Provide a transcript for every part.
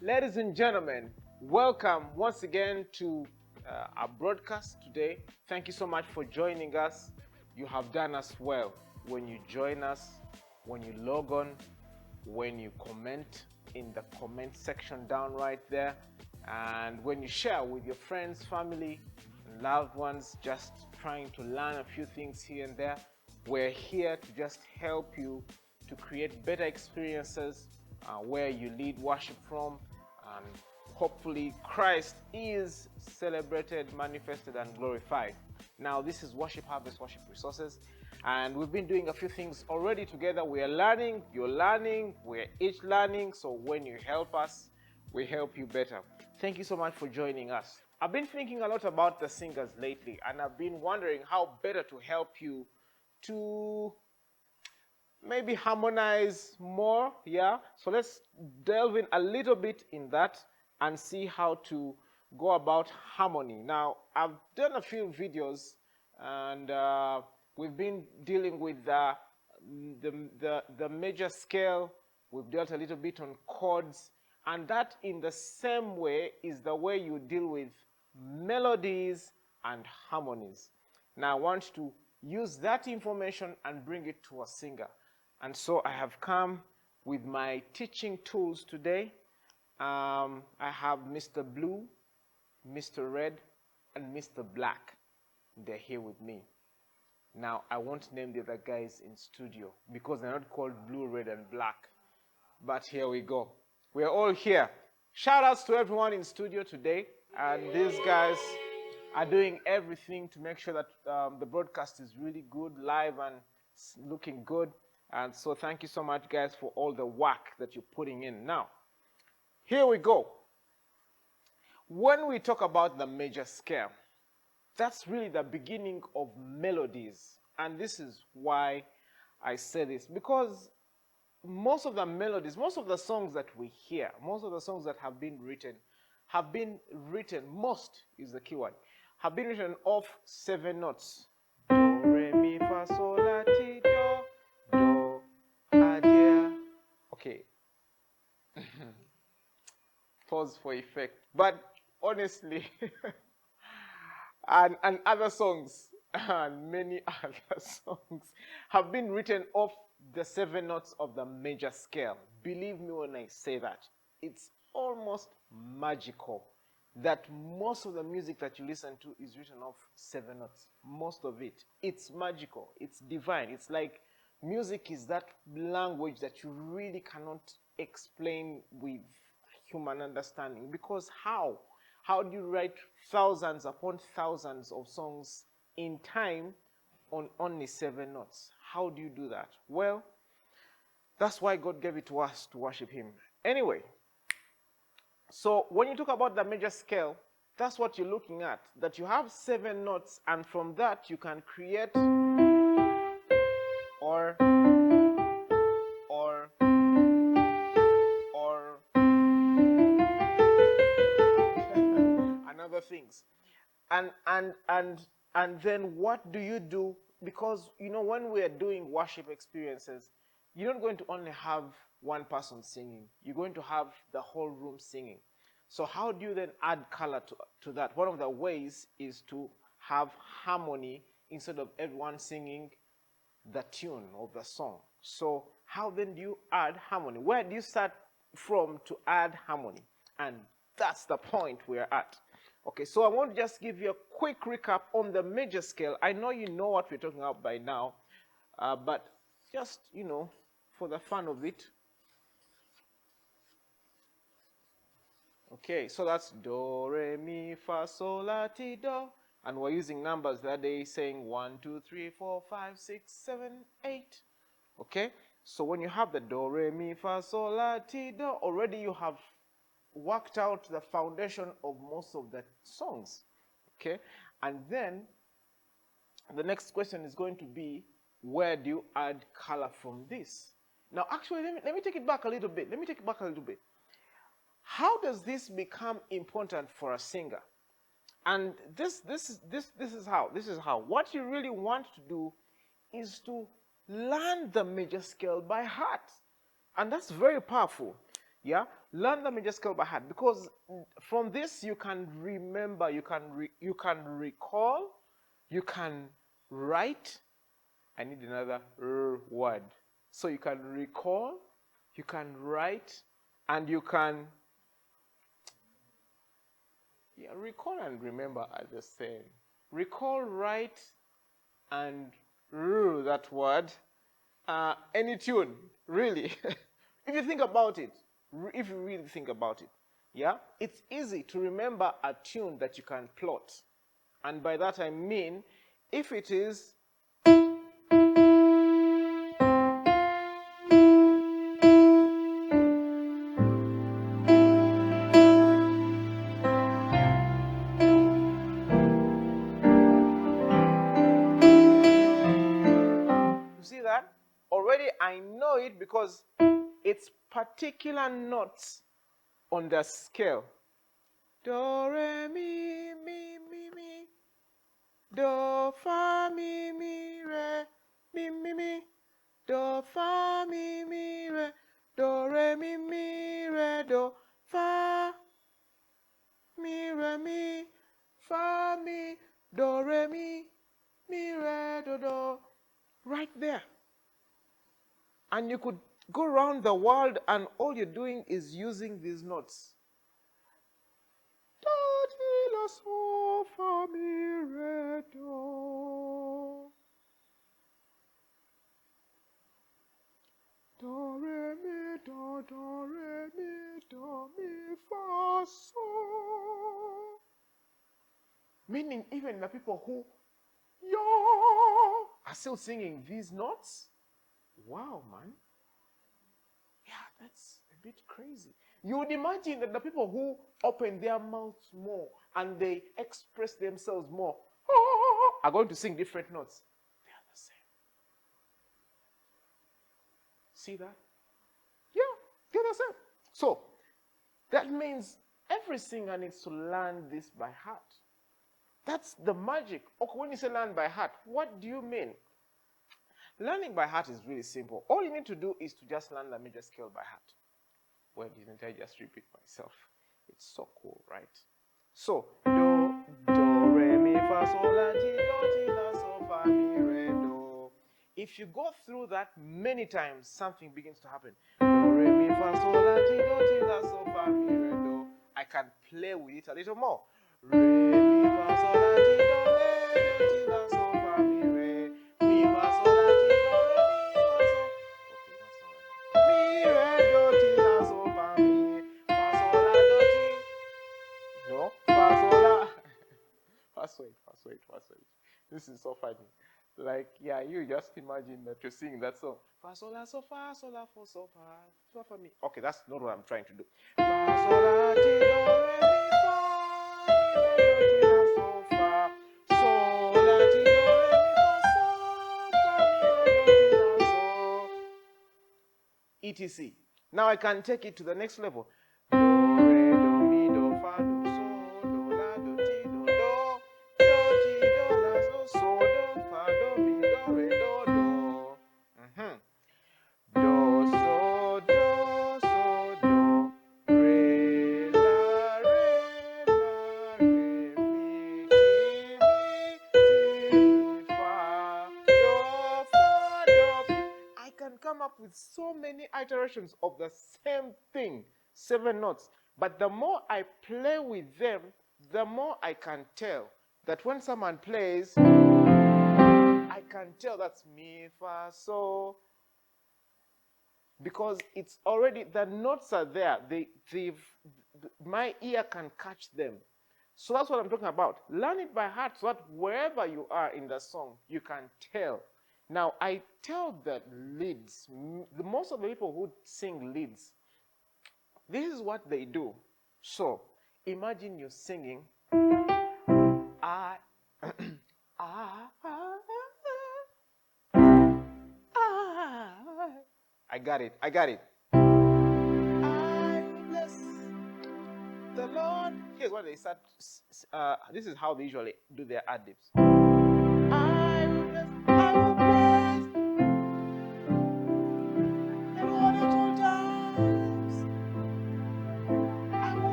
Ladies and gentlemen, welcome once again to our broadcast today. Thank you so much for joining us. You have done us well when you join us, when you log on, when you comment in the comment section down right there, and when you share with your friends, family, and loved ones, just trying to learn a few things here and there. We're here to just help you to create better experiences where you lead worship from, and hopefully Christ is celebrated, manifested, and glorified. Now, this is Worship Harvest, Worship Resources, and we've been doing a few things already together. We are learning, you're learning, we're each learning, so when you help us, we help you better. Thank you so much for joining us. I've been thinking a lot about the singers lately, and I've been wondering how better to help you to maybe harmonize more. Yeah, so let's delve in a little bit in that and see how to go about harmony. Now, I've done a few videos, and we've been dealing with the major scale. We've dealt a little bit on chords, and that in the same way is the way you deal with melodies and harmonies. Now I want to use that information and bring it to a singer. And so I have come with my teaching tools today. I have Mr. Blue, Mr. Red, and Mr. Black. They're here with me. Now, I won't name the other guys in studio because they're not called Blue, Red, and Black. But here we go. We're all here. Shout outs to everyone in studio today. And these guys are doing everything to make sure that the broadcast is really good, live, and looking good. And so thank you so much, guys, for all the work that you're putting in. Now, here we go. When we talk about the major scale, that's really the beginning of melodies. And this is why I say this, because most of the melodies, most of the songs that we hear, most of the songs that have been written, most is the keyword, have been written off 7 notes. Do, re, mi, fa, sol, la, ti, do, a, dia. Okay. Pause for effect. But honestly, and other songs, and many other songs have been written off the 7 notes of the major scale. Believe me when I say that. It's almost magical that most of the music that you listen to is written off 7 notes. Most of it. It's magical. It's divine. It's like music is that language that you really cannot explain with human understanding. Because how? How do you write thousands upon thousands of songs in time on only 7 notes? How do you do that? Well, that's why God gave it to us to worship Him. Anyway, so when you talk about the major scale, that's what you're looking at. That you have 7 notes, and from that you can create or and other things. And then what do you do? Because when we are doing worship experiences, you're not going to only have one person singing. You're going to have the whole room singing. So how do you then add color to that? One of the ways is to have harmony instead of everyone singing the tune of the song. So how then do you add harmony? Where do you start from to add harmony? And that's the point we're at. Okay, so I want to just give you a quick recap on the major scale. I know you know what we're talking about by now, but just, for the fun of it. Okay, so that's do, re, mi, fa, sol, la, ti, do. And we're using numbers that day saying 1, 2, 3, 4, 5, 6, 7, 8. Okay, so when you have the do, re, mi, fa, sol, la, ti, do, already you have worked out the foundation of most of the songs. Okay, and then the next question is going to be, where do you add color from this? Now, actually, let me take it back a little bit. How does this become important for a singer? And this is how. What you really want to do is to learn the major scale by heart. And that's very powerful. Yeah? learn the major scale by heart, because from this you can remember, you can recall, you can write. I need another word. So you can recall, you can write, and you can recall and remember are the same. Recall, write, and that word. Any tune, really. If you think about it, if you really think about it, yeah, it's easy to remember a tune that you can plot. And by that I mean, if it is that, already I know it because it's particular notes on the scale. Do, re, mi, mi, mi, mi. Do, fa, mi, mi, re, mi, mi, mi. Do, fa, mi, mi, re. Do, re, mi, re, do, fa, mi, re, mi, fa, mi, do, re, mi, re, do. Right there. And you could go around the world and all you're doing is using these notes. Do, ti, la, so, fa, mi, re, do. Do, re, mi, do, re, mi, do, mi, fa, so. Meaning even the people who are still singing these notes. Wow, man. Yeah, that's a bit crazy. You would imagine that the people who open their mouths more and they express themselves more are going to sing different notes. They are the same. See that? Yeah, they're the same. So, that means every singer needs to learn this by heart. That's the magic. Okay, when you say learn by heart, what do you mean? Learning by heart is really simple. All you need to do is to just learn the major scale by heart. Well, didn't I just repeat myself? It's so cool, right? So, do, re, mi, fa, sol, la, ti, la, so, fa, mi, re, do. If you go through that many times, something begins to happen. Do, re, mi, fa, sol, la, ti, la, so, fa, mi, re, do. I can play with it a little more. Re, mi, fa, sol, la, ti, la, so, fa, mi, re. Mi, fa, sol, la, ti, re, mi, fa, so. Okay, that's all right. Mi, re, do, ti, la, so, fa, mi. Fa, sol, la, do, ti. No, fa, sol, la. Fast wait. This is so funny. Like, yeah, you just imagine that you're singing that song. Fa, sol, la, so, fa, sol, la, fo, so, fa, mi. Okay, that's not what I'm trying to do. Fa, sol, la, ti, do, re, mi, fa, mi, re, do, ti, la, so, fa. Sol, la, ti, do, re, mi, fa, so, fa, mi, re, do, ti, la, so. etc. Now I can take it to the next level. Do, re, do, mi, do, fa, do, so, do, la, do, ti, do, do. Do, ti, do, la, so, do, fa, do, mi, do, re, do, do. Do, so, do, re, la, mi, fa, do, fa, do. I can come up with so many iterations of the same thing, 7 notes. But the more I play with them, the more I can tell that when someone plays, I can tell that's mi, fa, so. Because it's already, the notes are there. My ear can catch them. So that's what I'm talking about. Learn it by heart so that wherever you are in the song, you can tell. Now, I tell that leads, most of the people who sing leads, this is what they do. So, imagine you're singing, I got it. I bless the Lord. Here's what they start. This is how they usually do their ad-libs. I will bless the Lord at all times.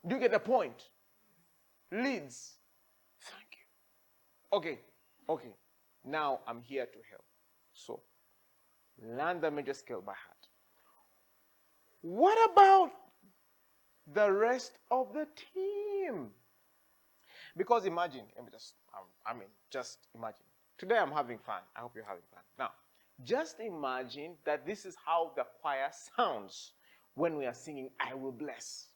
Do you get the point? Leads. Thank you. Okay. Now I'm here to help. So, learn the major scale by heart. What about the rest of the team? Because imagine, just imagine. Today I'm having fun. I hope you're having fun. Now, just imagine that this is how the choir sounds when we are singing I Will Bless.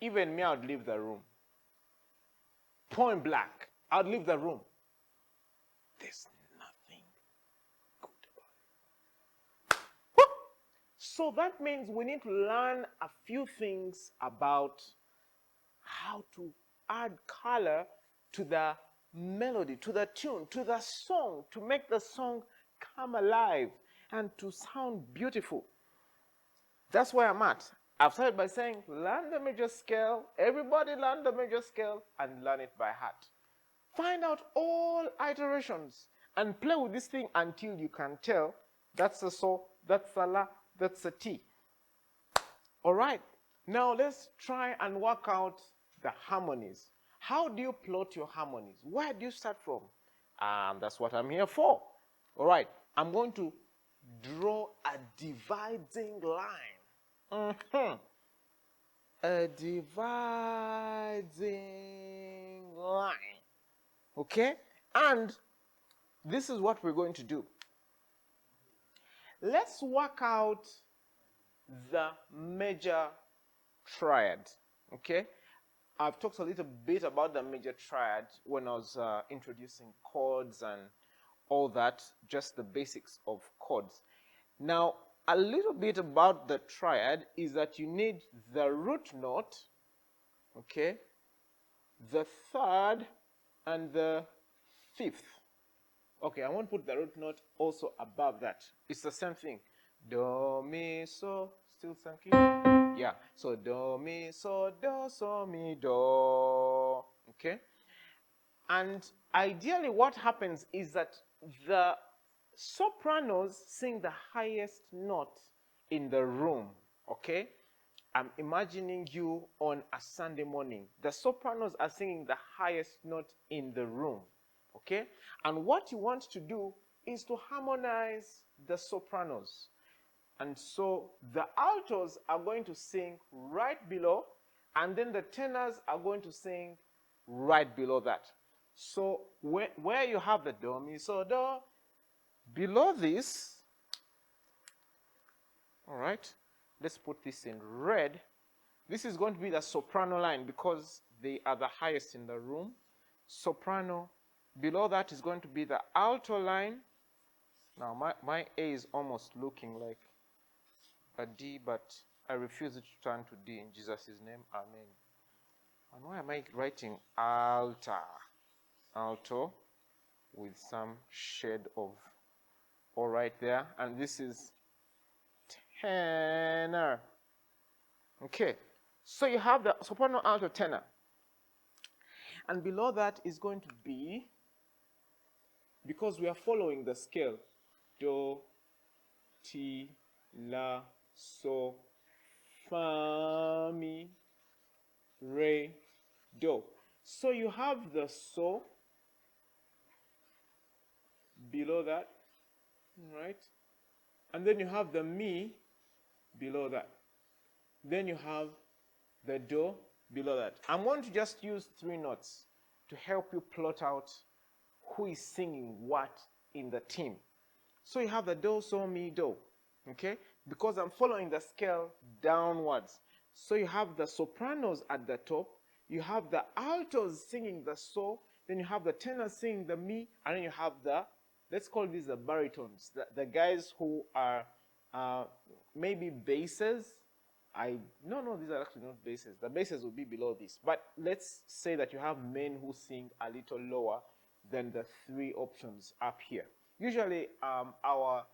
Even me, I'd leave the room. Point blank, I'd leave the room. There's nothing good about it. So that means we need to learn a few things about how to add color to the melody, to the tune, to the song, to make the song come alive and to sound beautiful. That's where I'm at. I've started by saying, learn the major scale. Everybody learn the major scale and learn it by heart. Find out all iterations and play with this thing until you can tell that's a so, that's a la, that's a T. All right. Now let's try and work out the harmonies. How do you plot your harmonies? Where do you start from? That's what I'm here for. All right. I'm going to draw a dividing line. A dividing line. Okay? And this is what we're going to do. Let's work out the major triad. Okay? I've talked a little bit about the major triad when I was introducing chords and all that, just the basics of chords. Now, a little bit about the triad is that you need the root note, okay, the third, and the fifth. Okay, I won't put the root note also above that. It's the same thing. Do, mi, so, still same key? Yeah, so do, mi, so, mi, do. Okay? And ideally what happens is that the sopranos sing the highest note in the room, okay? I'm imagining you on a Sunday morning. The sopranos are singing the highest note in the room, okay? And what you want to do is to harmonize the sopranos. And so the altos are going to sing right below, and then the tenors are going to sing right below that. So where you have the do, mi, so, do, below this, all right, let's put this in red. This is going to be the soprano line because they are the highest in the room. Soprano. Below that is going to be the alto line. Now, my A is almost looking like a D, but I refuse it to turn to D in Jesus' name. Amen. And why am I writing alta? Alto with some shade of all right there. And this is tenor. Okay. So you have the soprano, alto, tenor. And below that is going to be, because we are following the scale, do, ti, la, so, fa, mi, re, do. So you have the so below that, right? And then you have the mi below that. Then you have the do below that. I'm going to just use 3 notes to help you plot out who is singing what in the team. So you have the do, so, mi, do, okay? Because I'm following the scale downwards. So you have the sopranos at the top, you have the altos singing the so, then you have the tenors singing the mi, and then you have the, let's call these the baritones, the guys who are maybe basses, No, these are actually not basses. The basses will be below this. But let's say that you have men who sing a little lower than the three options up here. Usually, our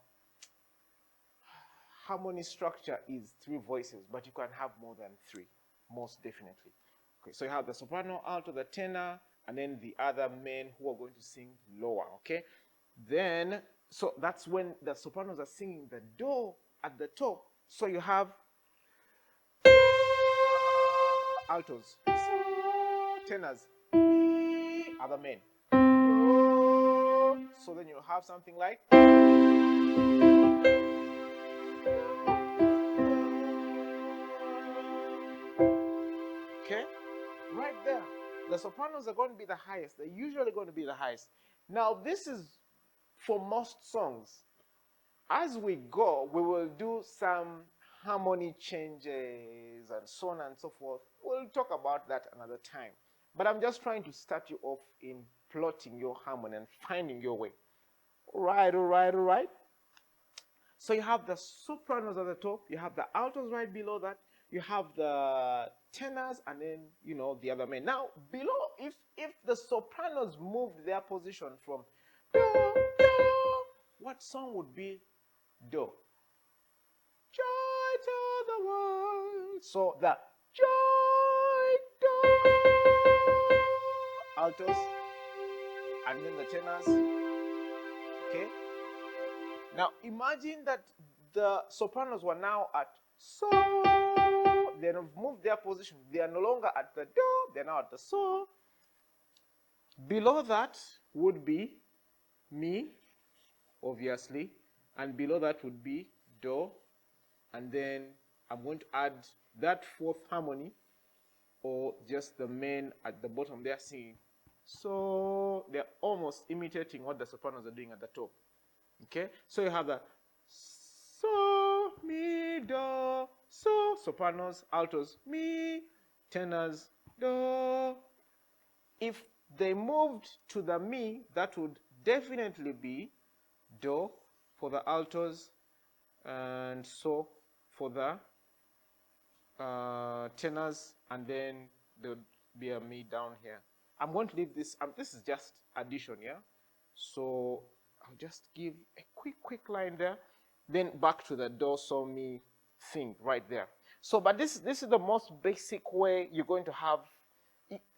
harmony structure is three voices, but you can have more than three, most definitely. Okay, so you have the soprano, alto, the tenor, and then the other men who are going to sing lower. Okay, then so that's when the sopranos are singing the do at the top. So you have altos, tenors, other men. So then you have something like. Okay, right there. The sopranos are going to be the highest. They're usually going to be the highest. Now, this is for most songs. As we go, we will do some harmony changes and so on and so forth. We'll talk about that another time. But I'm just trying to start you off in plotting your harmony and finding your way. All right. So you have the sopranos at the top, you have the altos right below that, you have the tenors, and then the other men. Now below, if the sopranos moved their position from do, do, what song would be do? Joy to the world. So the joy do, altos, and then the tenors. Okay. Now imagine that the sopranos were now at so. They have moved their position. They are no longer at the do, they're now at the so. Below that would be mi, obviously, and below that would be do, and then I'm going to add that fourth harmony, or just the men at the bottom. They're singing. So they're almost imitating what the sopranos are doing at the top. Okay, so you have the so, mi, do, so, sopranos, altos, mi, tenors, do. If they moved to the mi, that would definitely be do for the altos, and so for the tenors, and then there would be a mi down here. I'm going to leave this. This is just addition, yeah? So I'll just give a quick line there, then back to the do, so, mi thing right there. So, but this is the most basic way you're going to have.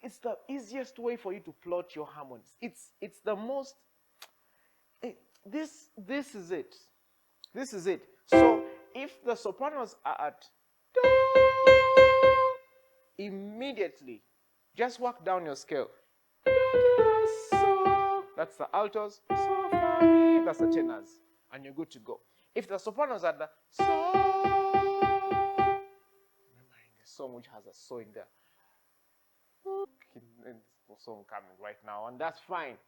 It's the easiest way for you to plot your harmonies. It's the most. This is it. This is it. So if the sopranos are at do, immediately just work down your scale. So that's the altos. So fa mi, that's the tenors, and you're good to go. If the sopranos are the so, remember in the song which has a so in there. Song coming right now, and that's fine.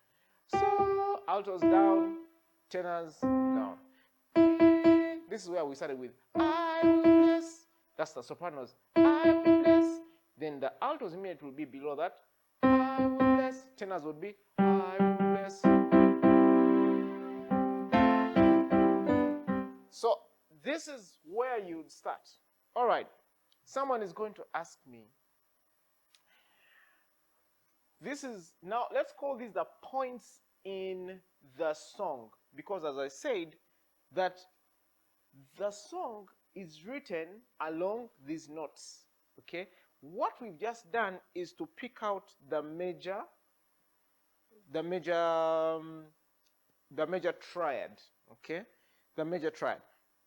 So altos down, tenors down. This is where we started with I will bless. That's the sopranos. I will bless. Then the altos immediately will be below that. I will bless. Tenors would be I will bless. So this is where you'd start. All right. Someone is going to ask me. This is now, let's call these the points in the song, because as I said, that the song is written along these notes. Okay, what we've just done is to pick out the major triad. Okay, the major triad,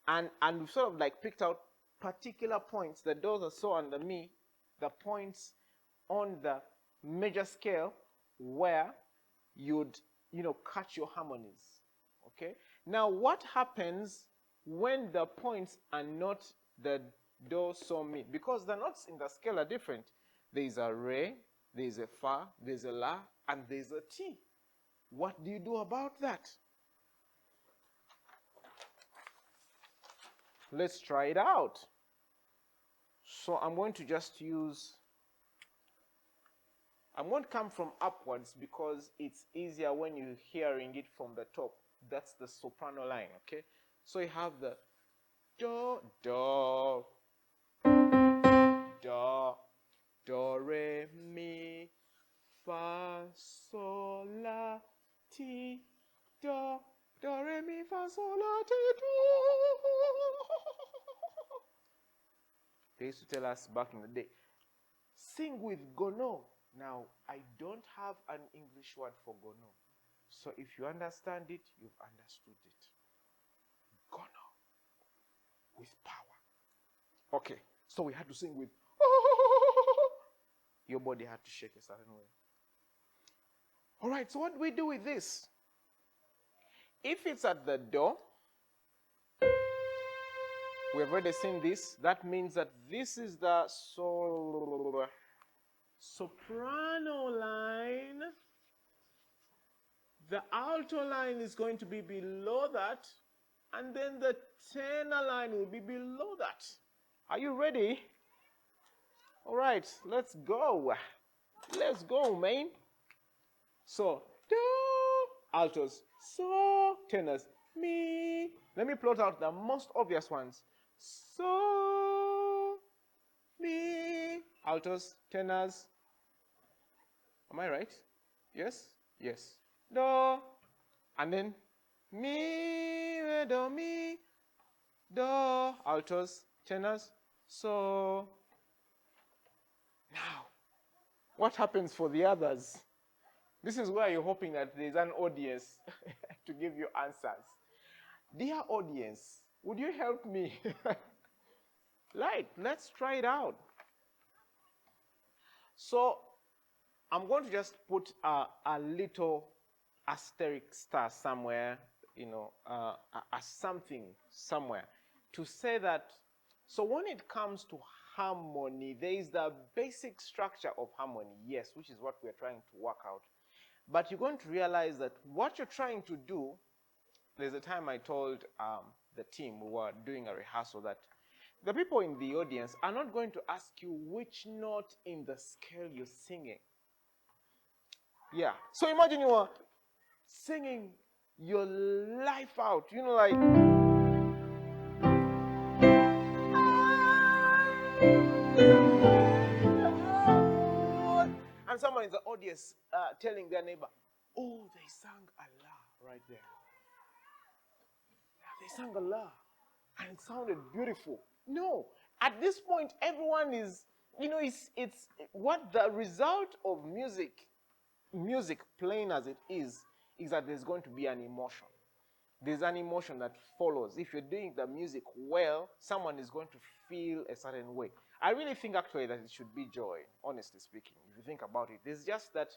and we've sort of like picked out particular points, the do, the so, and the mi, the points on the major scale where you'd catch your harmonies. Okay, now what happens when the points are not the do, so, mi? Because the notes in the scale are different. There is a re, there is a fa, there's a la, and there's a ti. What do you do about that? Let's try it out. So I'm going to just use, I'm going to come from upwards because it's easier when you're hearing it from the top. That's the soprano line, okay? So you have the do, do, do, do, re, mi, fa, sol, la, ti, do, do, re, mi, fa, sol, la, ti, do. They used to tell us back in the day, sing with gono. Now, I don't have an English word for gono. So if you understand it, you've understood it. Gono. With power. Okay, so we had to sing with your body had to shake a certain way. All right, so what do we do with this? If it's at the do, we have already seen this. That means that this is the soprano line. The alto line is going to be below that, and then the tenor line will be below that. Are you ready? All right, let's go. Let's go, man. So, do, altos, so, tenors, mi. Let me plot out the most obvious ones. So, mi, altos, tenors. Am I right? Yes? Yes. Do, and then mi, re, do, mi, do, altos, tenors, so. Now, what happens for the others? This is where you're hoping that there's an audience to give you answers. Dear audience, would you help me? Right, let's try it out. So, I'm going to just put a little asterisk star somewhere, a something somewhere to say that, so when it comes to harmony, there is the basic structure of harmony, yes, which is what we're trying to work out. But you're going to realize that what you're trying to do, there's a time I told the team, we were doing a rehearsal, that the people in the audience are not going to ask you which note in the scale you're singing. Yeah. So imagine you are singing your life out, like. And someone in the audience telling their neighbor, oh, they sang Allah right there. They sang Allah. And it sounded beautiful. No. At this point, everyone is, it's what the result of music playing as it is that there's going to be an emotion. There's an emotion that follows. If you're doing the music well, someone is going to feel a certain way. I really think actually that it should be joy, honestly speaking, if you think about it. There's just that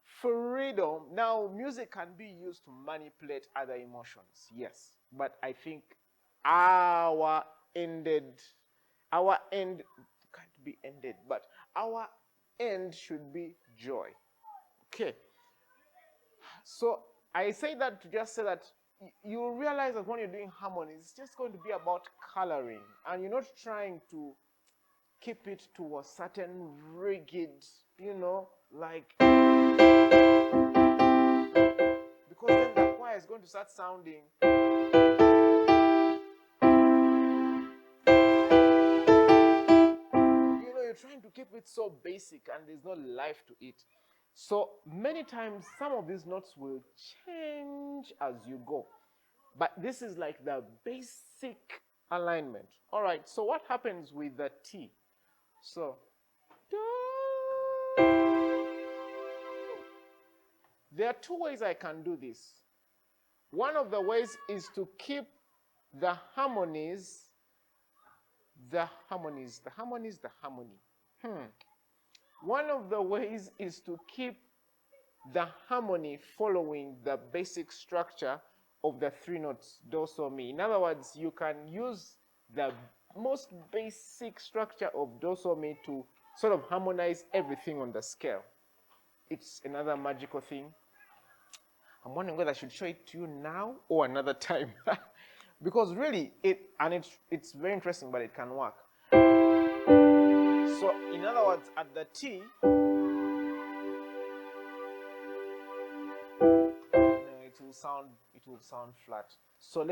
freedom. Now, music can be used to manipulate other emotions, yes. But I think our end can't be ended, but our end should be joy. Okay. So I say that to just say that you realize that when you're doing harmonies, it's just going to be about coloring, and you're not trying to keep it to a certain rigid, like, because then the choir is going to start sounding. You're trying to keep it so basic and there's no life to it. So many times some of these notes will change as you go. But this is like the basic alignment. All right, so what happens with the T? So, there are two ways I can do this. One of the ways is to keep the harmonies. One of the ways is to keep the harmony following the basic structure of the three notes, do, so, mi. In other words, you can use the most basic structure of do, so, mi to sort of harmonize everything on the scale. It's another magical thing. I'm wondering whether I should show it to you now or another time. Because really, it's very interesting, but it can work. So, in other words, at the T, it will sound flat. So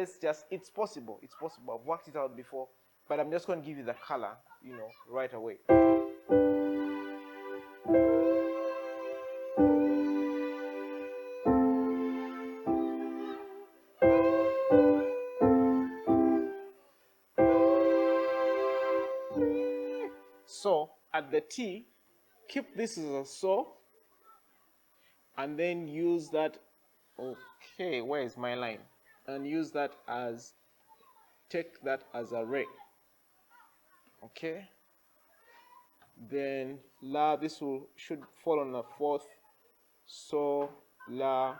it's possible. I've worked it out before. but I'm just going to give you the color, right away. So at the T, keep this as a so, and then use that. Okay, where is my line? And use that as, take that as a re. Okay. Then la, this should fall on a fourth. So, la,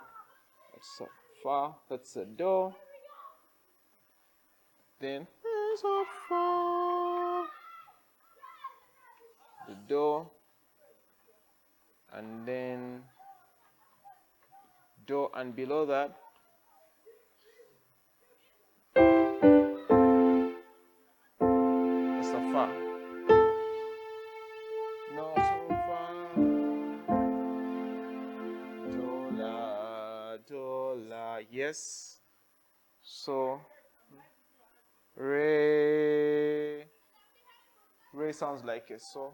that's a fa, that's a do. Then there's a fa, the do, and then do, and below that that's a fa. No, so fa, do la, yes. So re sounds like a so.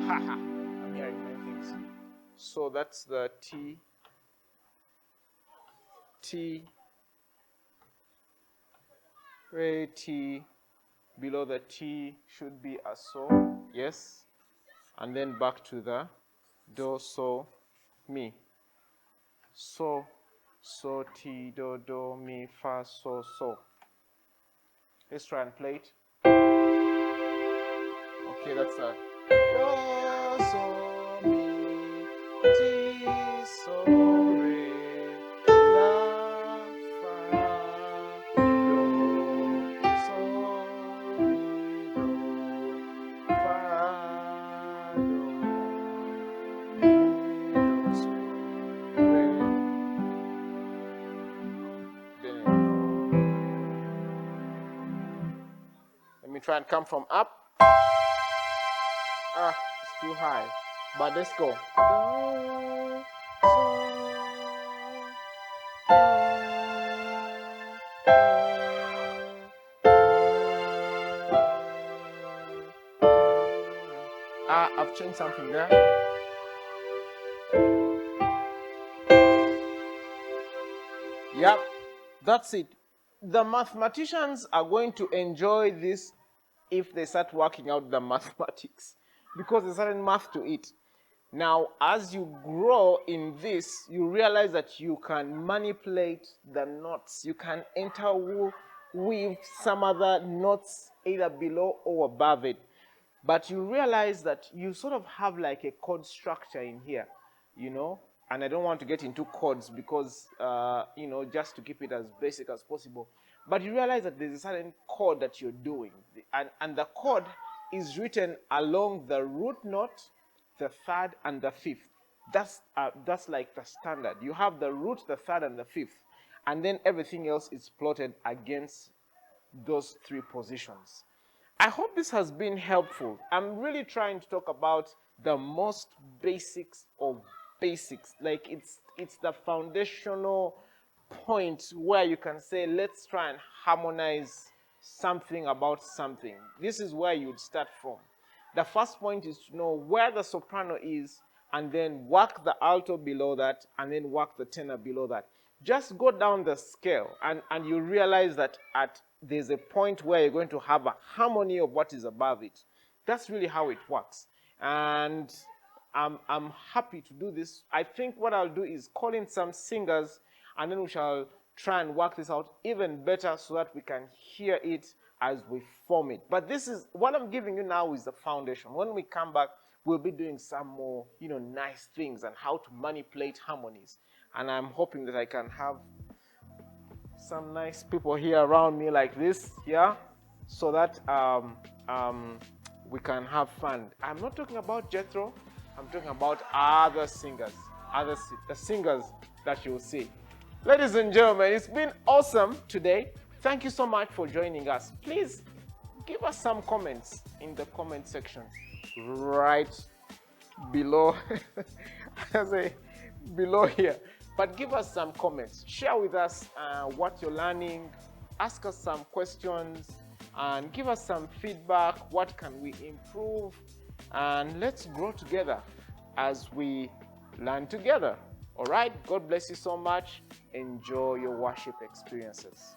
Haha, I'm hearing many things. So that's the T, re, T. Below the T should be a so, yes. And then back to the do, so, mi. So, ti, do, mi, fa, so, so. Let's try and play it. Okay, that's a do, so, mi, ti, so, re, la, fa, do, so, mi, do, fa, do, mi, do, so, re. Let me try and come from up. It's too high. But let's go. I've changed something there. Yep, that's it. The mathematicians are going to enjoy this if they start working out the mathematics, because there's certain math to it. Now, as you grow in this, you realize that you can manipulate the notes. You can interweave some other notes either below or above it. But you realize that you sort of have like a chord structure in here, and I don't want to get into chords because, just to keep it as basic as possible. But you realize that there's a certain chord that you're doing, and the chord is written along the root note, the third, and the fifth. That's like the standard. You have the root, the third, and the fifth, and then everything else is plotted against those three positions. I hope this has been helpful. I'm really trying to talk about the most basics of basics. Like it's the foundational point where you can say, let's try and harmonize something about something. This is where you'd start from. The first point is to know where the soprano is, and then work the alto below that, and then work the tenor below that. Just go down the scale, and you realize that there's a point where you're going to have a harmony of what is above it. That's really how it works. And I'm happy to do this. I think what I'll do is call in some singers, and then we shall try and work this out even better so that we can hear it as we form it. But this is what I'm giving you now is the foundation. When we come back, we'll be doing some more, nice things and how to manipulate harmonies. And I'm hoping that I can have some nice people here around me like this, yeah, so that we can have fun. I'm not talking about Jethro. I'm talking about other singers, the singers that you'll see. Ladies and gentlemen, it's been awesome today. Thank you so much for joining us. Please give us some comments in the comment section right below, below here. But give us some comments. Share with us what you're learning. Ask us some questions and give us some feedback. What can we improve? And let's grow together as we learn together. All right? God bless you so much. Enjoy your worship experiences.